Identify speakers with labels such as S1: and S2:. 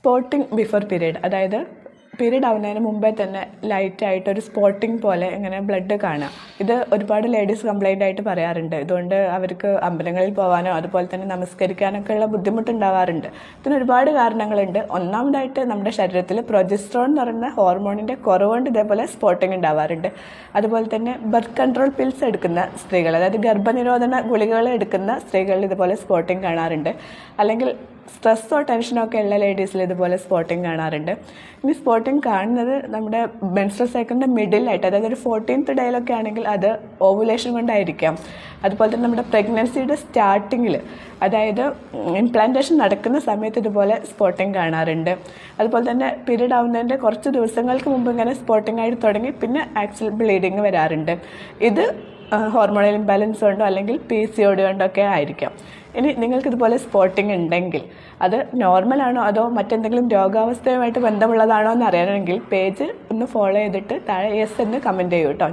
S1: Spotting before period, അതായത് period ആവുന്നതിന് മുമ്പേ തന്നെ ലൈറ്റായിട്ടൊരു സ്പോട്ടിങ് പോലെ ഇങ്ങനെ ബ്ലഡ് കാണാം. ഇത് ഒരുപാട് ലേഡീസ് കംപ്ലൈൻ്റ് ആയിട്ട് പറയാറുണ്ട്. ഇതുകൊണ്ട് അവർക്ക് അമ്പലങ്ങളിൽ പോകാനോ അതുപോലെ തന്നെ നമസ്കരിക്കാനൊക്കെ ഉള്ള ബുദ്ധിമുട്ടുണ്ടാവാറുണ്ട്. ഇതിന് ഒരുപാട് കാരണങ്ങളുണ്ട്. ഒന്നാമതായിട്ട് നമ്മുടെ ശരീരത്തിൽ പ്രൊജസ്ട്രോൺ എന്ന് പറയുന്ന ഹോർമോണിൻ്റെ കുറവുകൊണ്ട് ഇതേപോലെ സ്പോട്ടിങ് ഉണ്ടാവാറുണ്ട്. അതുപോലെ തന്നെ ബർത്ത് കൺട്രോൾ പിൽസ് എടുക്കുന്ന സ്ത്രീകൾ, അതായത് ഗർഭനിരോധന ഗുളികകൾ എടുക്കുന്ന സ്ത്രീകളിൽ ഇതുപോലെ സ്പോട്ടിങ് കാണാറുണ്ട്. അല്ലെങ്കിൽ സ്ട്രെസ്സോ ടെൻഷനോ ഒക്കെ ഉള്ള ലേഡീസിൽ ഇതുപോലെ സ്പോട്ടിങ് കാണാറുണ്ട്. ഇനി സ്പോട്ടിങ് കാണുന്നത് നമ്മുടെ മെൻസ്ട്രൽ സൈക്കിളിൻ്റെ മിഡിലായിട്ട്, അതായത് ഒരു 14th ഡേയിലൊക്കെ ആണെങ്കിൽ അത് ഓവുലേഷൻ കൊണ്ടായിരിക്കാം. അതുപോലെ തന്നെ നമ്മുടെ പ്രഗ്നൻസിയുടെ സ്റ്റാർട്ടിങ്ങിൽ, അതായത് ഇംപ്ലാന്റേഷൻ നടക്കുന്ന സമയത്ത് ഇതുപോലെ സ്പോട്ടിങ് കാണാറുണ്ട്. അതുപോലെ തന്നെ പീരീഡ് ആവുന്നതിൻ്റെ കുറച്ച് ദിവസങ്ങൾക്ക് മുമ്പ് ഇങ്ങനെ സ്പോട്ടിങ് ആയിട്ട് തുടങ്ങി പിന്നെ ആക്ച്വൽ ബ്ലീഡിങ് വരാറുണ്ട്. ഇത് ഹോർമോണൽ ഇംബാലൻസ് കൊണ്ടോ അല്ലെങ്കിൽ PCOD കൊണ്ടൊക്കെ ആയിരിക്കാം. ഇനി നിങ്ങൾക്കിതുപോലെ സ്പോട്ടിങ് ഉണ്ടെങ്കിൽ അത് നോർമലാണോ അതോ മറ്റെന്തെങ്കിലും രോഗാവസ്ഥയുമായിട്ട് ബന്ധമുള്ളതാണോ എന്ന് അറിയണമെങ്കിൽ പേജ് ഒന്ന് ഫോളോ ചെയ്തിട്ട് താഴെ യെസ് എന്ന് കമൻറ്റ് ചെയ്യൂ കേട്ടോ.